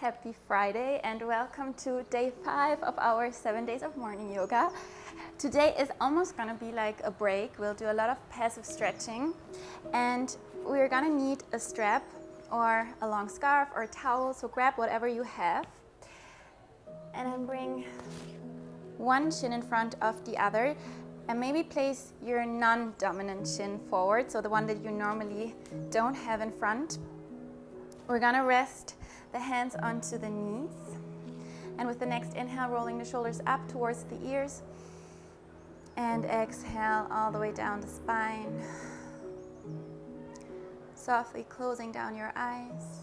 Happy Friday and welcome to day 5 of our 7 days of morning yoga. Today is almost gonna be like a break. We'll do a lot of passive stretching and we're gonna need a strap or a long scarf or a towel, so grab whatever you have and then bring one shin in front of the other and maybe place your non-dominant shin forward, so the one that you normally don't have in front. We're gonna rest the hands onto the knees, and with the next inhale, rolling the shoulders up towards the ears, and exhale all the way down the spine, softly closing down your eyes.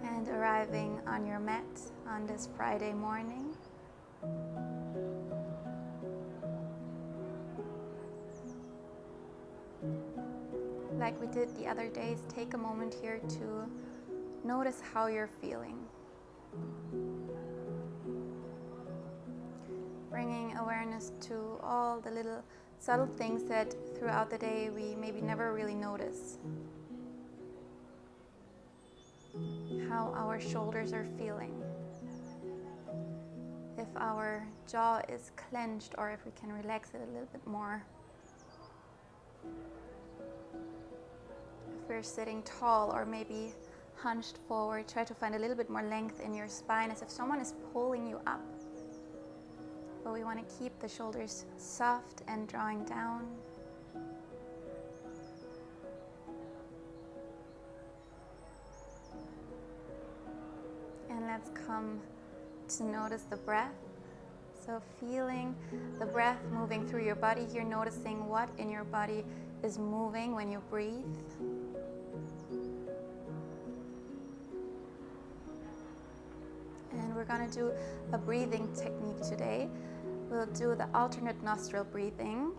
And arriving on your mat on this Friday morning. Like we did the other days, take a moment here to notice how you're feeling. Bringing awareness to all the little subtle things that throughout the day we maybe never really notice. How our shoulders are feeling. If our jaw is clenched or if we can relax it a little bit more. If we're sitting tall or maybe hunched forward, try to find a little bit more length in your spine as if someone is pulling you up. But we want to keep the shoulders soft and drawing down. And let's come to notice the breath. So feeling the breath moving through your body here, noticing what in your body is moving when you breathe. And we're going to do a breathing technique today. We'll do the alternate nostril breathing.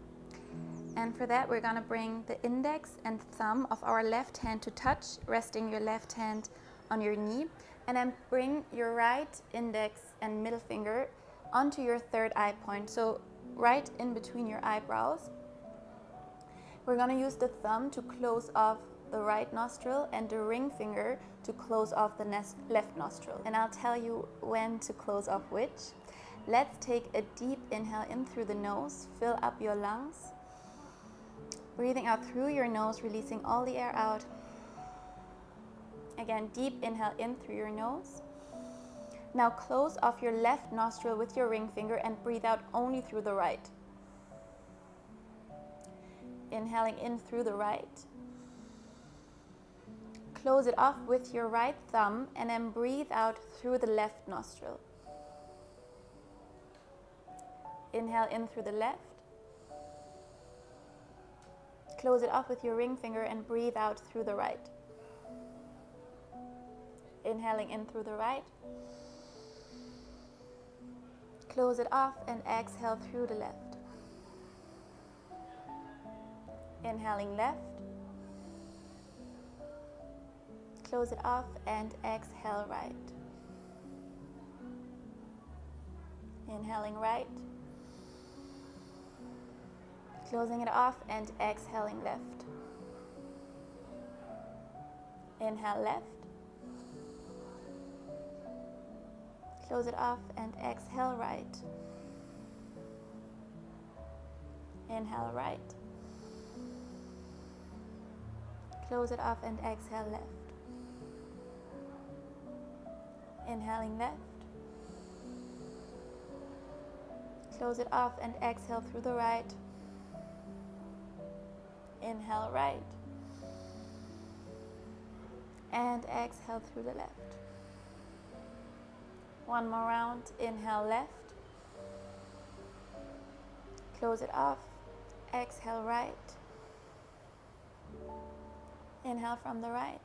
And for that, we're going to bring the index and thumb of our left hand to touch, resting your left hand on your knee. And then bring your right index and middle finger onto your third eye point. So right in between your eyebrows. We're going to use the thumb to close off the right nostril and the ring finger to close off the left nostril. And I'll tell you when to close off which. Let's take a deep inhale in through the nose, fill up your lungs. Breathing out through your nose, releasing all the air out. Again, deep inhale in through your nose. Now close off your left nostril with your ring finger and breathe out only through the right. Inhaling in through the right. Close it off with your right thumb and then breathe out through the left nostril. Inhale in through the left. Close it off with your ring finger and breathe out through the right. Inhaling in through the right. Close it off and exhale through the left. Inhaling left. Close it off and exhale right. Inhaling right. Closing it off and exhaling left. Inhale left. Close it off and exhale right. Inhale right. Close it off and exhale left. Inhaling left. Close it off and exhale through the right. Inhale right. And exhale through the left. One more round. Inhale left. Close it off. Exhale right. Inhale from the right.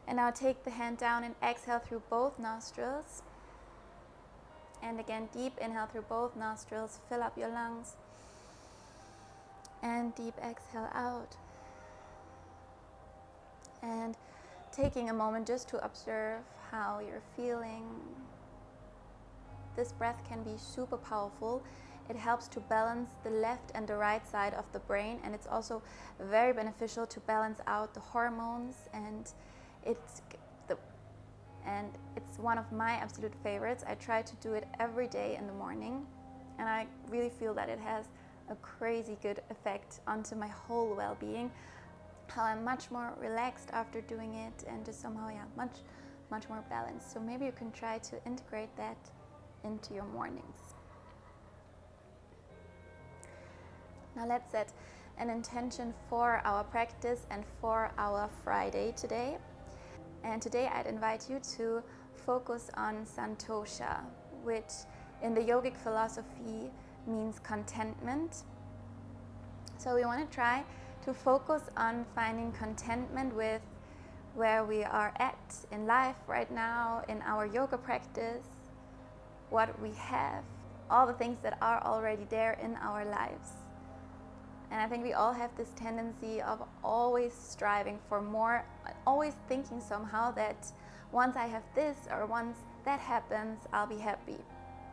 And now take the hand down and exhale through both nostrils. And again, deep inhale through both nostrils. Fill up your lungs. And deep exhale out. And taking a moment just to observe how you're feeling. This breath can be super powerful. It helps to balance the left and the right side of the brain, and it's also very beneficial to balance out the hormones, and it's one of my absolute favorites. I try to do it every day in the morning, and I really feel that it has a crazy good effect onto my whole well-being, how I'm much more relaxed after doing it, and just somehow, much more balanced. So maybe you can try to integrate that into your mornings. Now let's set an intention for our practice and for our Friday today. And today I'd invite you to focus on santosha, which in the yogic philosophy means contentment. So we want to try to focus on finding contentment with where we are at in life right now, in our yoga practice, what we have, all the things that are already there in our lives. And I think we all have this tendency of always striving for more, always thinking somehow that once I have this or once that happens, I'll be happy.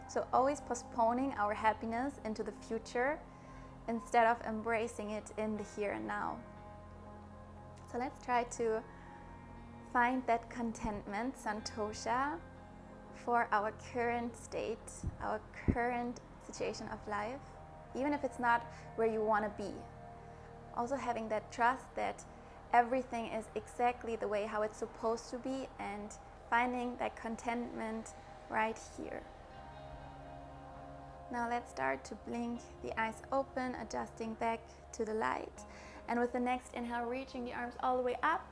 So always postponing our happiness into the future instead of embracing it in the here and now. So let's try to find that contentment, santosha, for our current state, our current situation of life, even if it's not where you want to be. Also having that trust that everything is exactly the way how it's supposed to be, and finding that contentment right here. Now let's start to blink the eyes open, adjusting back to the light. And with the next inhale, reaching the arms all the way up.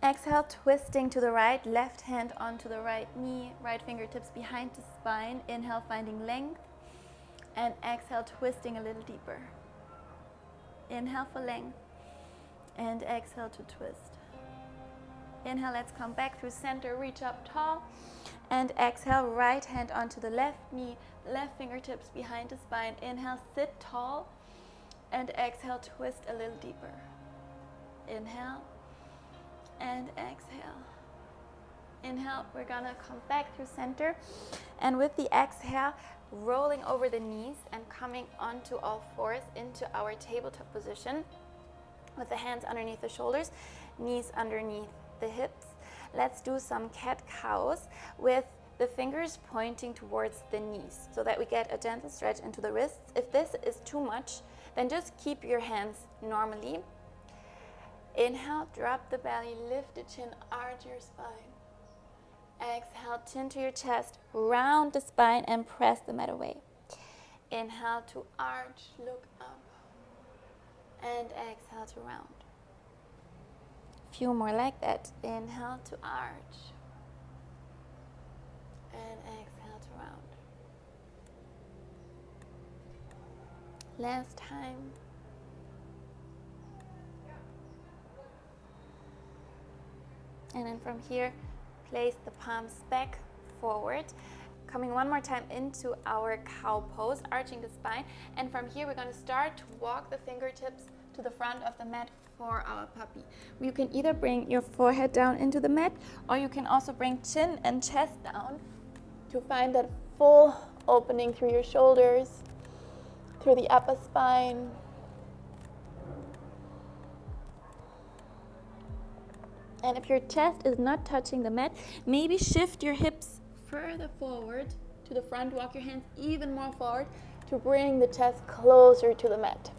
Exhale, twisting to the right, left hand onto the right knee, right fingertips behind the spine. Inhale, finding length. And exhale, twisting a little deeper. Inhale for length. And exhale to twist. Inhale, let's come back through center, reach up tall. And exhale, right hand onto the left knee, left fingertips behind the spine. Inhale, sit tall. And exhale, twist a little deeper. Inhale. And exhale. Inhale, we're gonna come back through center, and with the exhale, rolling over the knees and coming onto all fours into our tabletop position with the hands underneath the shoulders, knees underneath the hips. Let's do some cat-cows with the fingers pointing towards the knees so that we get a gentle stretch into the wrists. If this is too much, then just keep your hands normally. Inhale, drop the belly, lift the chin, arch your spine. Exhale, chin to your chest, round the spine and press the mat away. Inhale to arch, look up. And exhale to round. Few more like that. Inhale to arch. And exhale to round. Last time. And then from here, place the palms back forward. Coming one more time into our cow pose, arching the spine. And from here, we're going to start to walk the fingertips to the front of the mat for our puppy. You can either bring your forehead down into the mat, or you can also bring chin and chest down to find that full opening through your shoulders, through the upper spine. And if your chest is not touching the mat, maybe shift your hips further forward to the front. Walk your hands even more forward to bring the chest closer to the mat.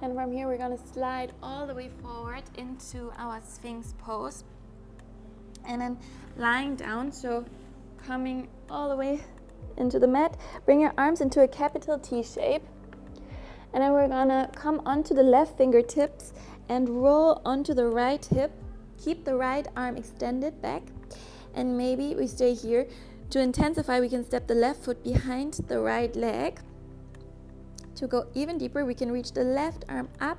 And from here, we're going to slide all the way forward into our Sphinx pose. And then lying down, so coming all the way into the mat, bring your arms into a capital T shape. And then we're gonna come onto the left fingertips and roll onto the right hip. Keep the right arm extended back. And maybe we stay here. To intensify, we can step the left foot behind the right leg. To go even deeper, we can reach the left arm up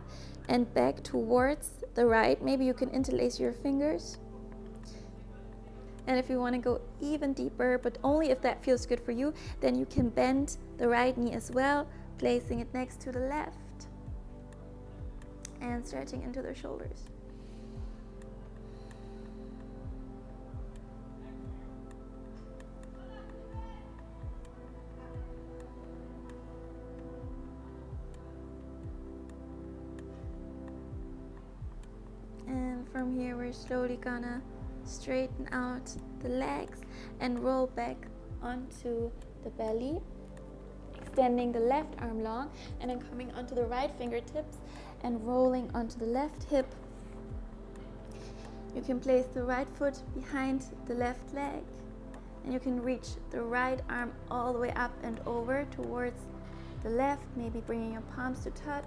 and back towards the right. Maybe you can interlace your fingers. And if you want to go even deeper, but only if that feels good for you, then you can bend the right knee as well. placing it next to the left and stretching into the shoulders. And from here we're slowly gonna straighten out the legs and roll back onto the belly, extending the left arm long and then coming onto the right fingertips and rolling onto the left hip. You can place the right foot behind the left leg and you can reach the right arm all the way up and over towards the left, maybe bringing your palms to touch.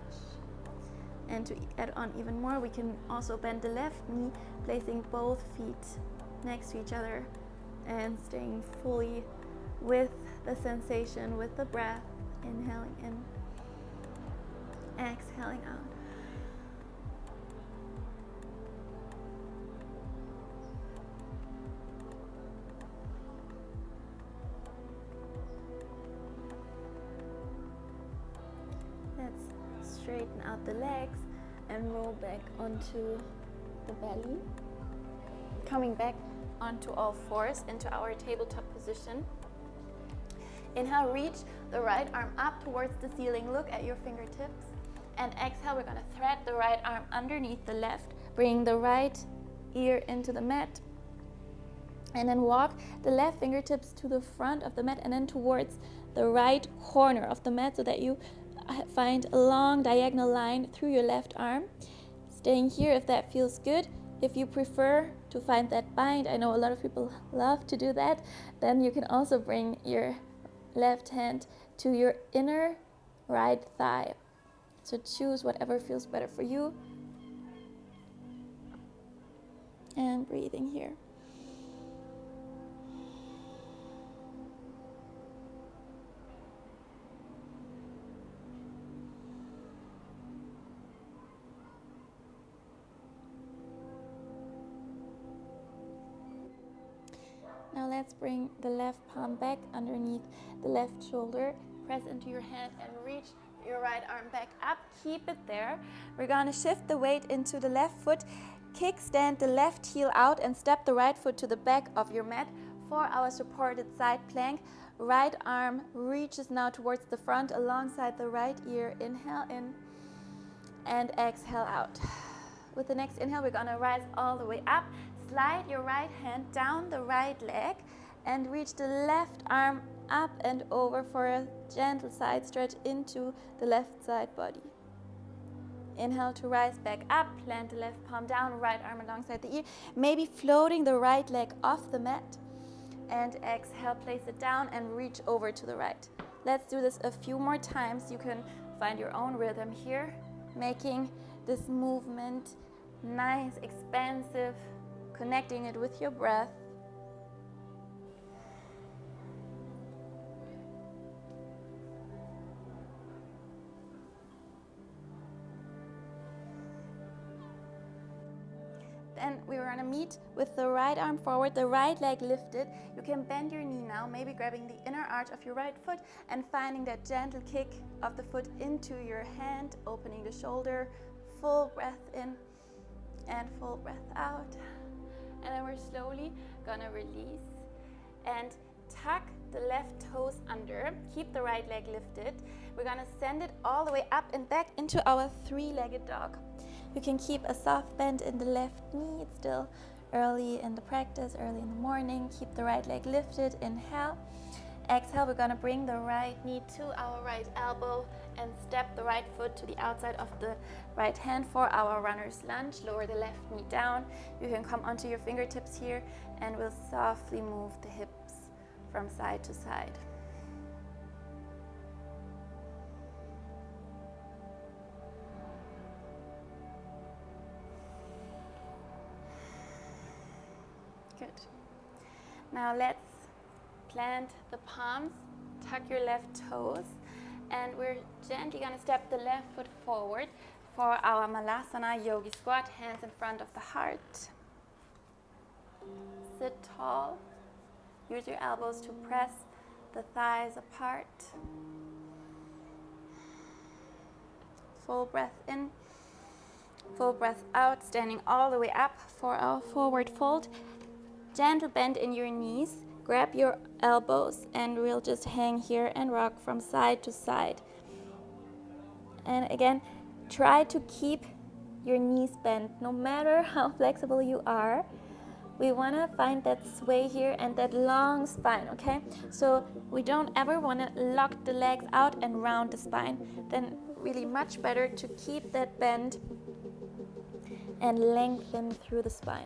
And to add on even more, we can also bend the left knee, placing both feet next to each other and staying fully with the sensation, with the breath, inhaling in, exhaling out. Let's straighten out the legs and roll back onto the belly, coming back onto all fours into our tabletop position. Inhale, reach the right arm up towards the ceiling, look at your fingertips, and exhale, we're gonna thread the right arm underneath the left, bring the right ear into the mat, and then walk the left fingertips to the front of the mat and then towards the right corner of the mat so that you find a long diagonal line through your left arm. Staying here if that feels good. If you prefer to find that bind, I know a lot of people love to do that, then you can also bring your left hand to your inner right thigh. So choose whatever feels better for you. And breathing here. Now let's bring the left palm back underneath the left shoulder. Press into your hand and reach your right arm back up. Keep it there. We're gonna shift the weight into the left foot. Kickstand the left heel out and step the right foot to the back of your mat for our supported side plank. Right arm reaches now towards the front alongside the right ear. Inhale in and exhale out. With the next inhale, we're gonna rise all the way up. Slide your right hand down the right leg and reach the left arm up and over for a gentle side stretch into the left side body. Inhale to rise back up, plant the left palm down, right arm alongside the ear, maybe floating the right leg off the mat. And exhale, place it down and reach over to the right. Let's do this a few more times. You can find your own rhythm here, making this movement nice, expansive, connecting it with your breath. Then we're gonna meet with the right arm forward, the right leg lifted. You can bend your knee now, maybe grabbing the inner arch of your right foot and finding that gentle kick of the foot into your hand, opening the shoulder, full breath in and full breath out. And then we're slowly gonna release and tuck the left toes under. Keep the right leg lifted. We're gonna send it all the way up and back into our three-legged dog. You can keep a soft bend in the left knee. It's still early in the practice, early in the morning. Keep the right leg lifted. Inhale. Exhale, we're gonna bring the right knee to our right elbow and step the right foot to the outside of the right hand for our runner's lunge. Lower the left knee down. You can come onto your fingertips here and we'll softly move the hips from side to side. Good. Now let's plant the palms, tuck your left toes, and we're gently gonna step the left foot forward for our Malasana yogi squat, hands in front of the heart. Sit tall. Use your elbows to press the thighs apart. full breath in, full breath out, standing all the way up for our forward fold. Gentle bend in your knees, grab your elbows, and we'll just hang here and rock from side to side. And again, try to keep your knees bent no matter how flexible you are. We want to find that sway here and that long spine, okay? So we don't ever want to lock the legs out and round the spine. Then really much better to keep that bend and lengthen through the spine.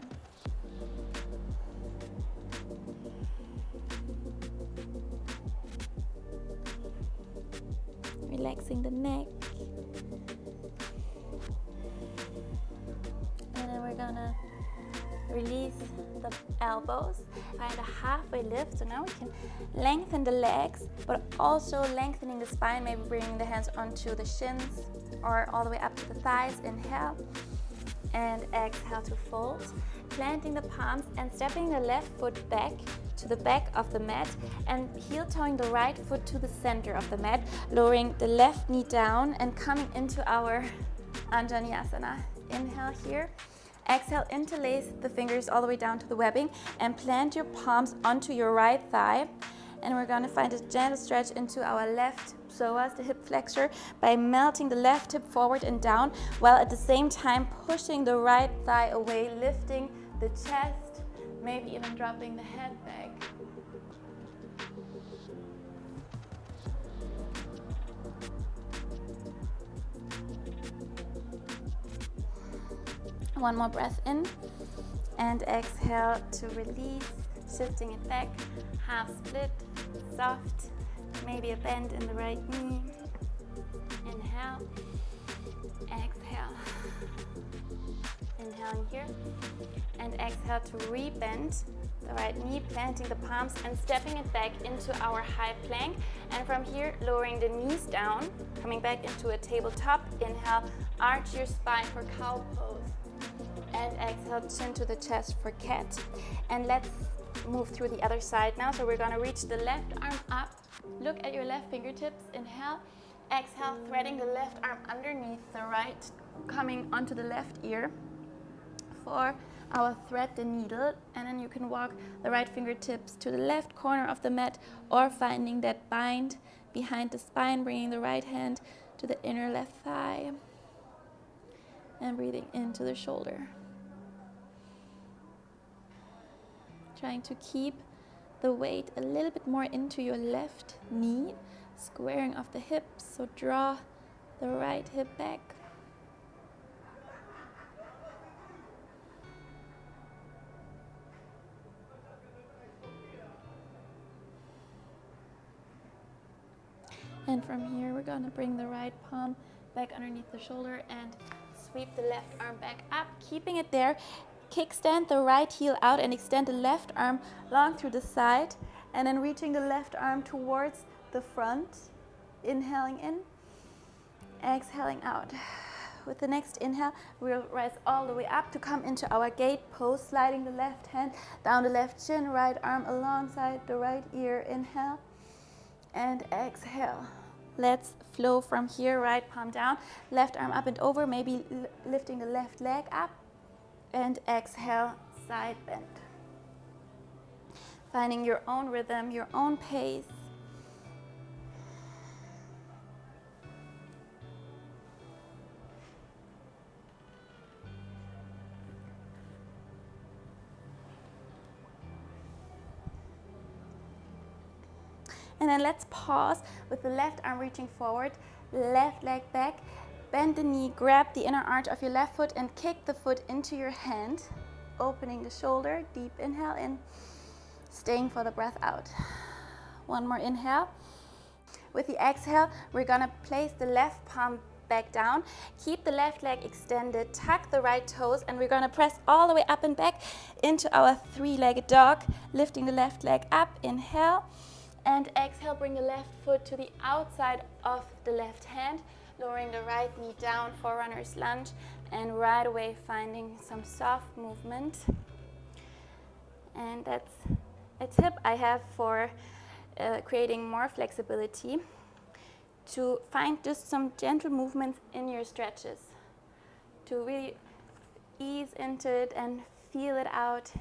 Relaxing the neck. And then we're gonna release the elbows, find a halfway lift. So now we can lengthen the legs, but also lengthening the spine, maybe bringing the hands onto the shins or all the way up to the thighs. Inhale and exhale to fold. Planting the palms and stepping the left foot back to the back of the mat and heel-toeing the right foot to the center of the mat, lowering the left knee down and coming into our Anjaneyasana. Inhale here. Exhale, interlace the fingers all the way down to the webbing and plant your palms onto your right thigh. And we're going to find a gentle stretch into our left psoas, the hip flexor, by melting the left hip forward and down, while at the same time pushing the right thigh away, lifting the chest, maybe even dropping the head back. One more breath in and exhale to release, shifting it back, half split, soft, maybe a bend in the right knee. Inhale, exhale. Inhaling here and exhale to rebend the right knee, planting the palms and stepping it back into our high plank. And from here, lowering the knees down, coming back into a tabletop. Inhale, arch your spine for cow pose. And exhale, chin to the chest for cat. And let's move through the other side now. So we're gonna reach the left arm up. Look at your left fingertips. Inhale, exhale, threading the left arm underneath the right, coming onto the left ear for our thread the needle. And then you can walk the right fingertips to the left corner of the mat or finding that bind behind the spine, bringing the right hand to the inner left thigh and breathing into the shoulder. Trying to keep the weight a little bit more into your left knee, squaring off the hips, so draw the right hip back. And from here, we're gonna bring the right palm back underneath the shoulder and sweep the left arm back up, keeping it there. Kickstand the right heel out and extend the left arm long through the side, and then reaching the left arm towards the front. Inhaling in, exhaling out. With the next inhale, we'll rise all the way up to come into our gate pose, sliding the left hand down the left chin, right arm alongside the right ear. Inhale and exhale. Let's flow from here, right palm down, left arm up and over, maybe lifting the left leg up, and exhale, side bend. Finding your own rhythm, your own pace. And then let's pause with the left arm reaching forward, left leg back, bend the knee, grab the inner arch of your left foot and kick the foot into your hand, opening the shoulder, deep inhale in, staying for the breath out. One more inhale. With the exhale, we're gonna place the left palm back down, keep the left leg extended, tuck the right toes, and we're gonna press all the way up and back into our three-legged dog, lifting the left leg up, inhale, and exhale, bring the left foot to the outside of the left hand, lowering the right knee down for runner's lunge, and right away finding some soft movement. And that's a tip I have for creating more flexibility. to find just some gentle movements in your stretches, to really ease into it and feel it out,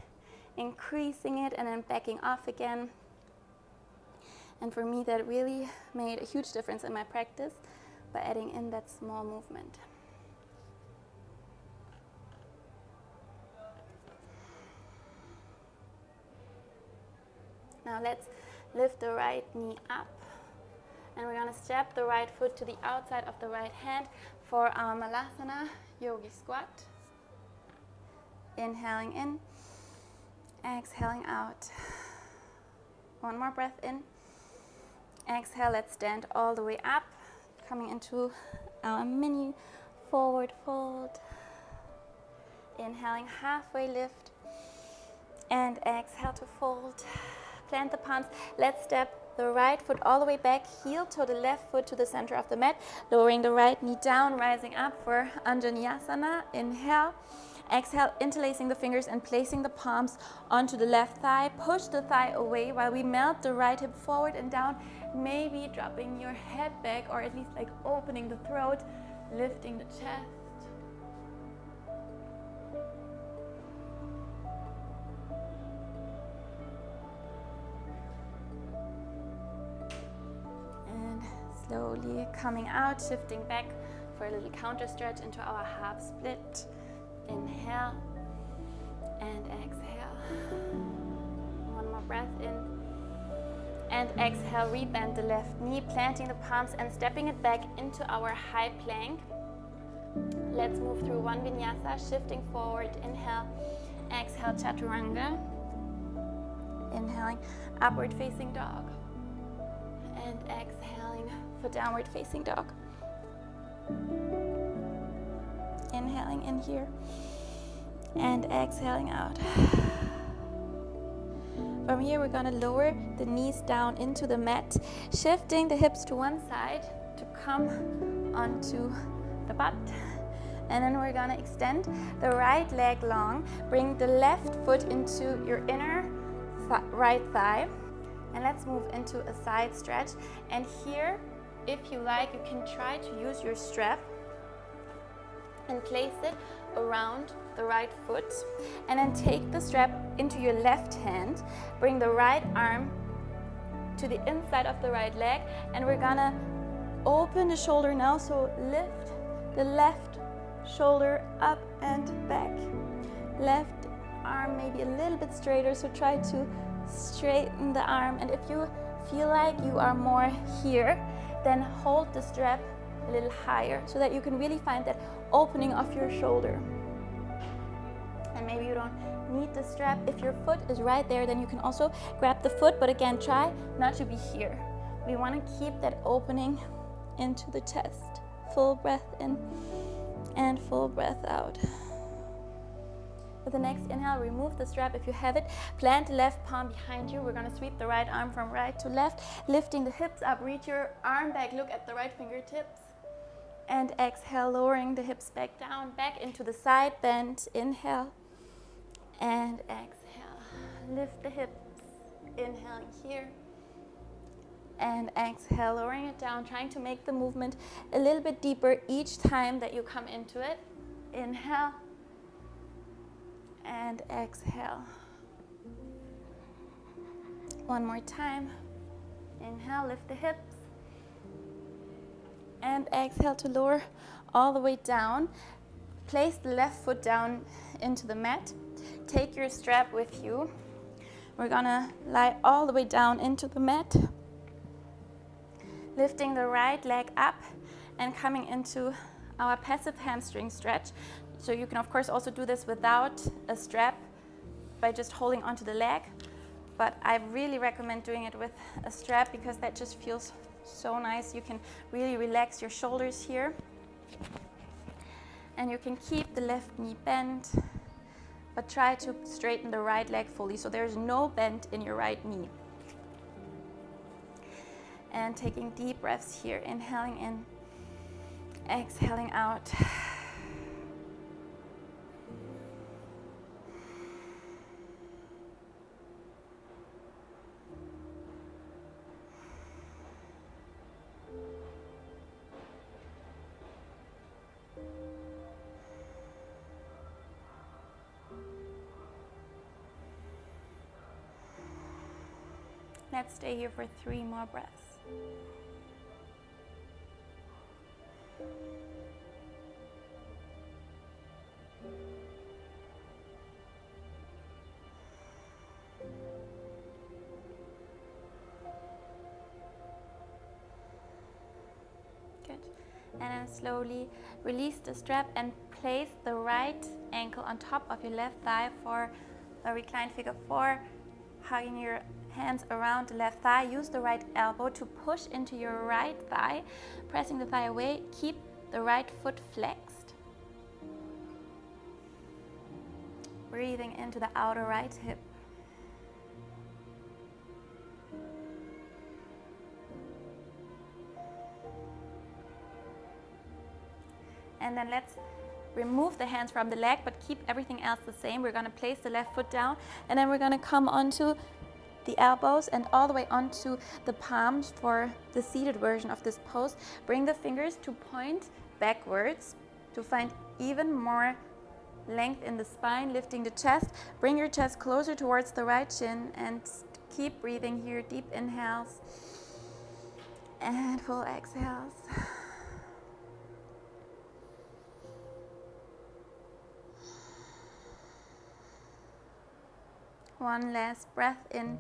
increasing it and then backing off again. And for me, that really made a huge difference in my practice by adding in that small movement. Now let's lift the right knee up, and we're going to step the right foot to the outside of the right hand for our Malasana yogi squat. Inhaling in, exhaling out. One more breath in. Exhale, let's stand all the way up, coming into our mini forward fold. Inhaling, halfway lift, and exhale to fold. Plant the palms. Let's step the right foot all the way back, heel toe the left foot to the center of the mat, lowering the right knee down, rising up for Anjaneyasana. Inhale. Exhale, interlacing the fingers and placing the palms onto the left thigh. Push the thigh away while we melt the right hip forward and down, maybe dropping your head back, or at least like opening the throat, lifting the chest. And slowly coming out, shifting back for a little counter stretch into our half split. Inhale and exhale. One more breath in. And exhale, rebend the left knee, planting the palms and stepping it back into our high plank. Let's move through one vinyasa, shifting forward. Inhale, exhale, chaturanga. Inhaling, upward facing dog. And exhaling for downward facing dog. Inhaling in here and exhaling out. From here, we're going to lower the knees down into the mat, shifting the hips to one side to come onto the butt. And then we're going to extend the right leg long, bring the left foot into your inner right thigh, and let's move into a side stretch. And here, if you like, you can try to use your strap and place it around the right foot, and then take the strap into your left hand, bring the right arm to the inside of the right leg, and we're gonna open the shoulder now, so lift the left shoulder up and back. Left arm maybe a little bit straighter, so try to straighten the arm, and if you feel like you are more here, then hold the strap a little higher so that you can really find that opening of your shoulder. And maybe you don't need the strap. If your foot is right there, then you can also grab the foot, but again, try not to be here. We want to keep that opening into the chest. Full breath in and full breath out. With the next inhale, remove the strap if you have it. Plant the left palm behind you. We're going to sweep the right arm from right to left, lifting the hips up. Reach your arm back. Look at the right fingertips. And exhale, lowering the hips back down, back into the side bend. Inhale and exhale. Lift the hips. Inhaling here. And exhale, lowering it down, trying to make the movement a little bit deeper each time that you come into it. Inhale. And exhale. One more time. Inhale, lift the hips. And exhale to lower all the way down. Place the left foot down into the mat. Take your strap with you. We're gonna lie all the way down into the mat. Lifting the right leg up and coming into our passive hamstring stretch. So you can of course also do this without a strap by just holding onto the leg. But I really recommend doing it with a strap because that just feels so nice. You can really relax your shoulders here. And you can keep the left knee bent, but try to straighten the right leg fully so there's no bend in your right knee. And taking deep breaths here, inhaling in, exhaling out. Let's stay here for 3 more breaths. Good. And then slowly release the strap and place the right ankle on top of your left thigh for a reclined figure 4, hugging your hands around the left thigh. Use the right elbow to push into your right thigh, pressing the thigh away. Keep the right foot flexed. Breathing into the outer right hip. And then let's remove the hands from the leg, but keep everything else the same. We're going to place the left foot down, and then we're going to come onto the elbows and all the way onto the palms for the seated version of this pose. Bring the fingers to point backwards to find even more length in the spine, lifting the chest. Bring your chest closer towards the right shin and keep breathing here. Deep inhales and full exhales. One last breath in.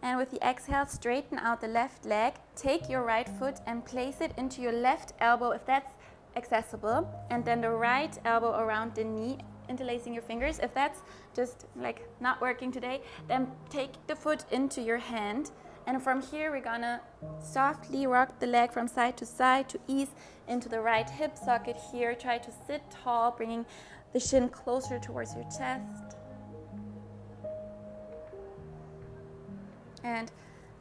And with the exhale, straighten out the left leg. Take your right foot and place it into your left elbow if that's accessible. And then the right elbow around the knee, interlacing your fingers. If that's just like not working today, then take the foot into your hand. And from here, we're gonna softly rock the leg from side to ease into the right hip socket here. Try to sit tall, bringing the shin closer towards your chest. And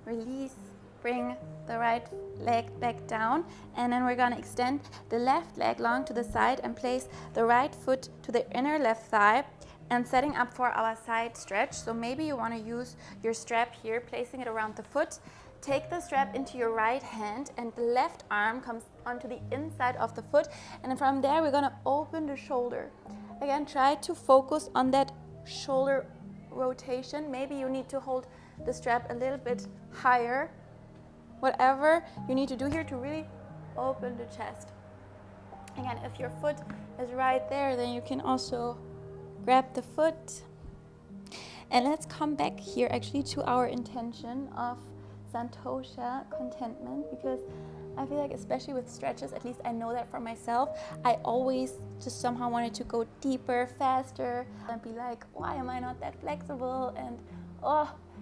release, bring the right leg back down, and then we're going to extend the left leg long to the side and place the right foot to the inner left thigh and setting up for our side stretch. So maybe you want to use your strap here, placing it around the foot. Take the strap into your right hand and the left arm comes onto the inside of the foot, and then from there we're going to open the shoulder. Again, try to focus on that shoulder rotation. Maybe you need to hold the strap a little bit higher. Whatever you need to do here to really open the chest. Again, if your foot is right there, then you can also grab the foot. And let's come back here actually to our intention of Santosha, contentment, because I feel like especially with stretches, at least I know that for myself, I always just somehow wanted to go deeper, faster, and be like, why am I not that flexible? And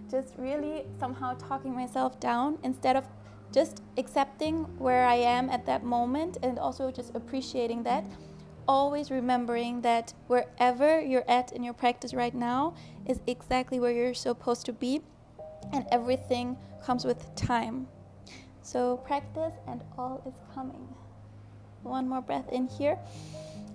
just really somehow talking myself down instead of just accepting where I am at that moment and also just appreciating that. Always remembering that wherever you're at in your practice right now is exactly where you're supposed to be, and everything comes with time. So practice and all is coming. One more breath in here.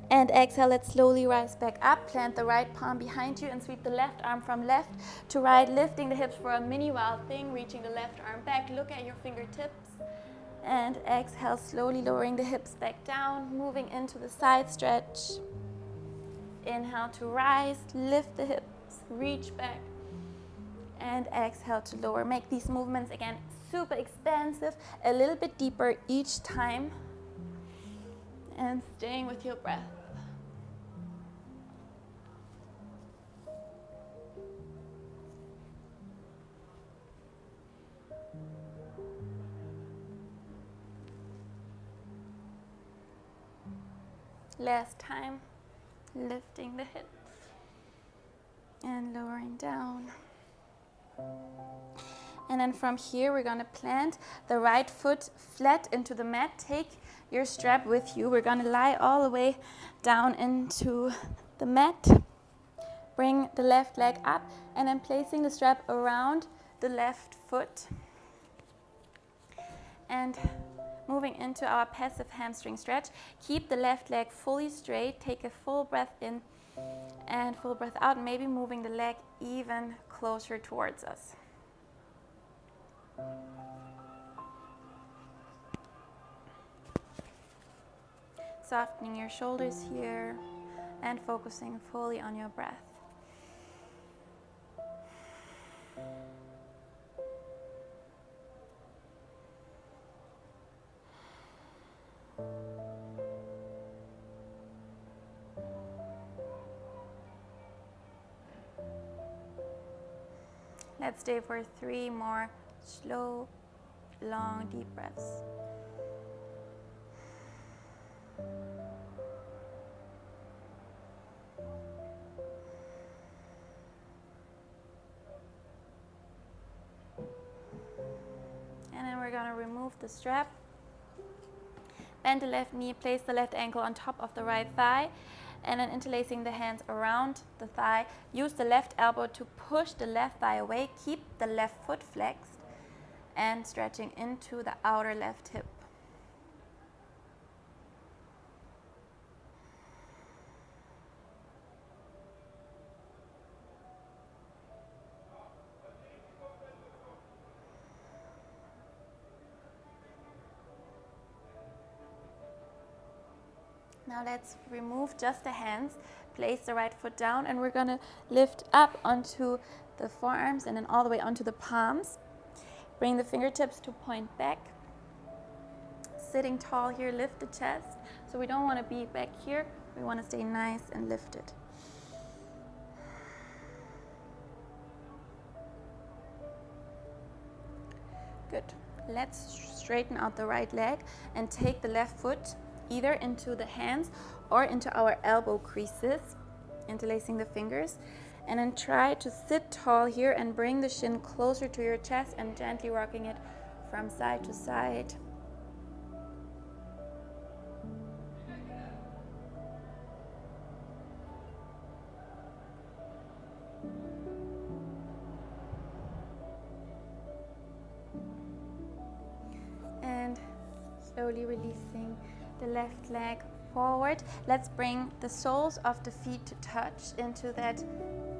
And exhale, let's slowly rise back up. Plant the right palm behind you and sweep the left arm from left to right, lifting the hips for a mini wild thing, reaching the left arm back. Look at your fingertips. And exhale, slowly lowering the hips back down, moving into the side stretch. Inhale to rise, lift the hips, reach back. And exhale to lower. Make these movements again super expansive, a little bit deeper each time. And staying with your breath. Last time, lifting the hips and lowering down. And then from here, we're going to plant the right foot flat into the mat. Take your strap with you. We're going to lie all the way down into the mat. Bring the left leg up and then placing the strap around the left foot. And moving into our passive hamstring stretch. Keep the left leg fully straight. Take a full breath in and full breath out. Maybe moving the leg even closer towards us. Softening your shoulders here and focusing fully on your breath. Let's stay for 3 more slow, long, deep breaths. And then we're going to remove the strap. Bend the left knee, place the left ankle on top of the right thigh, and then interlacing the hands around the thigh. Use the left elbow to push the left thigh away. Keep the left foot flexed and stretching into the outer left hip. Now let's remove just the hands, place the right foot down, and we're going to lift up onto the forearms and then all the way onto the palms. Bring the fingertips to point back. Sitting tall here, lift the chest. So we don't want to be back here, we want to stay nice and lifted. Good. Let's straighten out the right leg and take the left foot either into the hands or into our elbow creases, interlacing the fingers, and then try to sit tall here and bring the shin closer to your chest and gently rocking it from side to side. And slowly releasing the left leg forward. Let's bring the soles of the feet to touch into that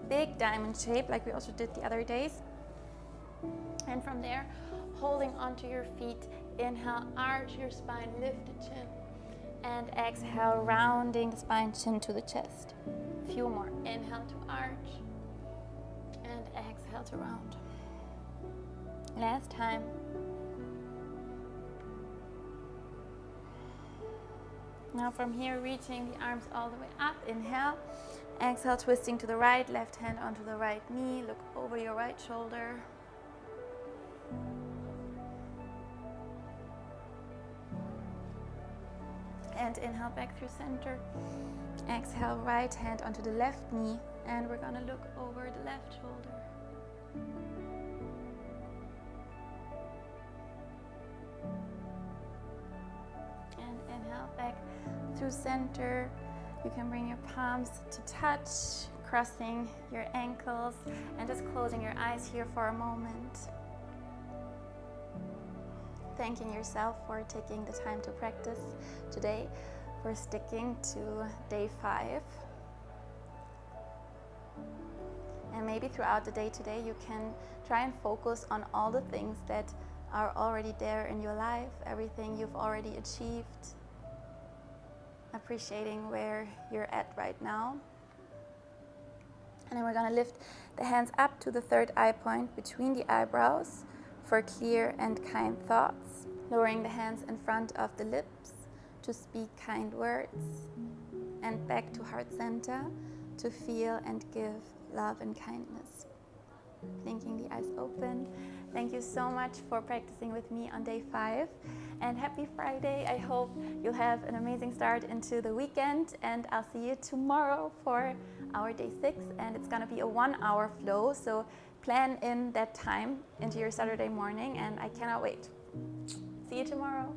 big diamond shape like we also did the other days. And from there, holding onto your feet, inhale, arch your spine, lift the chin. And exhale, rounding the spine, chin to the chest. A few more. Inhale to arch. And exhale to round. Last time. Now from here, reaching the arms all the way up. Inhale. Exhale, twisting to the right, left hand onto the right knee. Look over your right shoulder. And inhale back through center. Exhale, right hand onto the left knee. And we're gonna look over the left shoulder. And inhale back through center. You can bring your palms to touch, crossing your ankles, and just closing your eyes here for a moment. Thanking yourself for taking the time to practice today, for sticking to day 5. And maybe throughout the day today you can try and focus on all the things that are already there in your life, everything you've already achieved, appreciating where you're at right now. And then we're going to lift the hands up to the third eye point between the eyebrows for clear and kind thoughts, lowering the hands in front of the lips to speak kind words, and back to heart center to feel and give love and kindness. Blinking the eyes open. Thank you so much for practicing with me on day 5, and happy Friday. I hope you'll have an amazing start into the weekend, and I'll see you tomorrow for our day 6, and it's gonna be a 1-hour flow, so plan in that time into your Saturday morning, and I cannot wait. See you tomorrow.